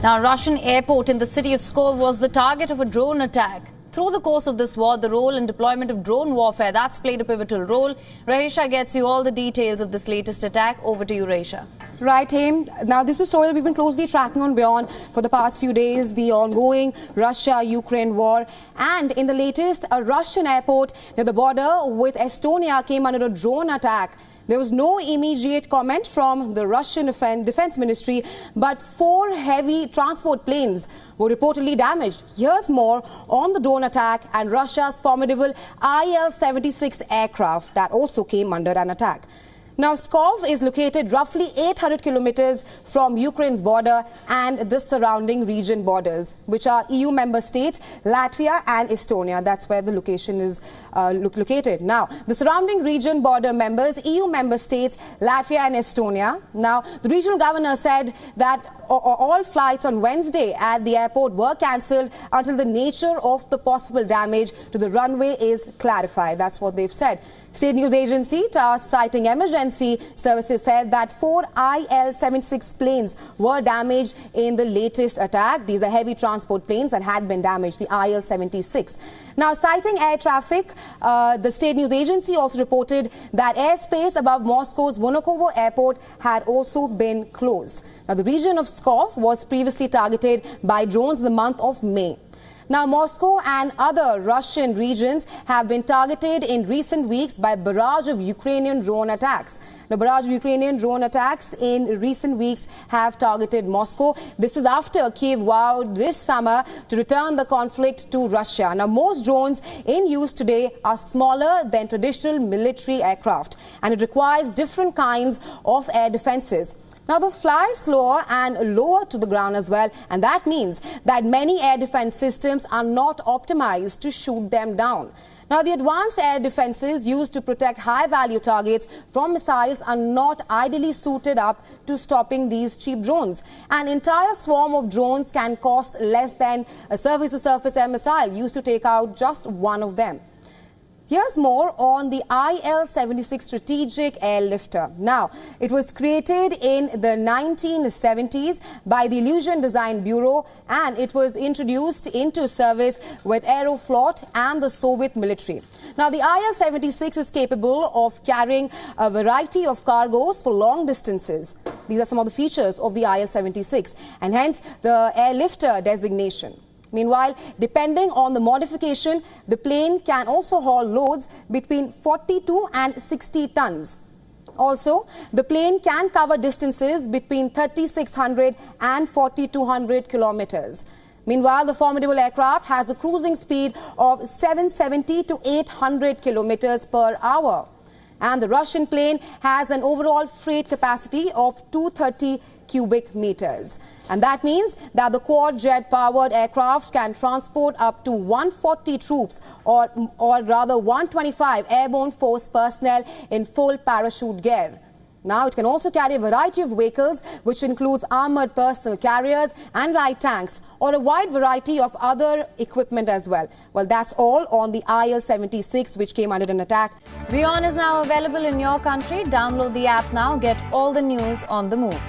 Now, a Russian airport in the city of Pskov was the target of a drone attack. Through the course of this war, the role and deployment of drone warfare, that's played a pivotal role. Raisha gets you all the details of this latest attack. Over to you, Raisha. Right, Haim. Now, this is a story we've been closely tracking on Beyond for the past few days, the ongoing Russia-Ukraine war. And in the latest, a Russian airport near the border with Estonia came under a drone attack. There was no immediate comment from the Russian Defense Ministry, but 4 heavy transport planes were reportedly damaged. Here's more on the drone attack and Russia's formidable Il-76 aircraft that also came under an attack. Now, Pskov is located roughly 800 kilometers from Ukraine's border and the surrounding region borders, which are EU member states, Latvia and Estonia. That's where the location is located. Now, the surrounding region border members, EU member states, Latvia and Estonia. Now, the regional governor said that all flights on Wednesday at the airport were cancelled until the nature of the possible damage to the runway is clarified. That's what they've said. State news agency TASS, citing emergency services, said that 4 Il-76 planes were damaged in the latest attack. These are heavy transport planes that had been damaged, the Il-76. Now, citing air traffic, the state news agency also reported that airspace above Moscow's Vnukovo airport had also been closed. Now, the region of Pskov was previously targeted by drones in the month of May. Now, Moscow and other Russian regions have been targeted in recent weeks by a barrage of Ukrainian drone attacks. The barrage of Ukrainian drone attacks in recent weeks have targeted Moscow. This is after Kiev vowed this summer to return the conflict to Russia. Now, most drones in use today are smaller than traditional military aircraft, and it requires different kinds of air defenses. Now, they fly slower and lower to the ground as well, and that means that many air defense systems are not optimized to shoot them down. Now, the advanced air defenses used to protect high-value targets from missiles are not ideally suited up to stopping these cheap drones. An entire swarm of drones can cost less than a surface-to-surface air missile used to take out just one of them. Here's more on the Il-76 strategic airlifter. Now, it was created in the 1970s by the Illusion Design Bureau, and it was introduced into service with Aeroflot and the Soviet military. Now, the Il-76 is capable of carrying a variety of cargoes for long distances. These are some of the features of the Il-76, and hence the airlifter designation. Meanwhile, depending on the modification, the plane can also haul loads between 42 and 60 tons. Also, the plane can cover distances between 3,600 and 4,200 kilometers. Meanwhile, the formidable aircraft has a cruising speed of 770 to 800 kilometers per hour. And the Russian plane has an overall freight capacity of 230 cubic meters. And that means that the quad-jet-powered aircraft can transport up to 140 troops or rather 125 airborne force personnel in full parachute gear. Now, it can also carry a variety of vehicles, which includes armored personal carriers and light tanks, or a wide variety of other equipment as well. Well, that's all on the Il-76, which came under an attack. Beyond is now available in your country. Download the app now. Get all the news on the move.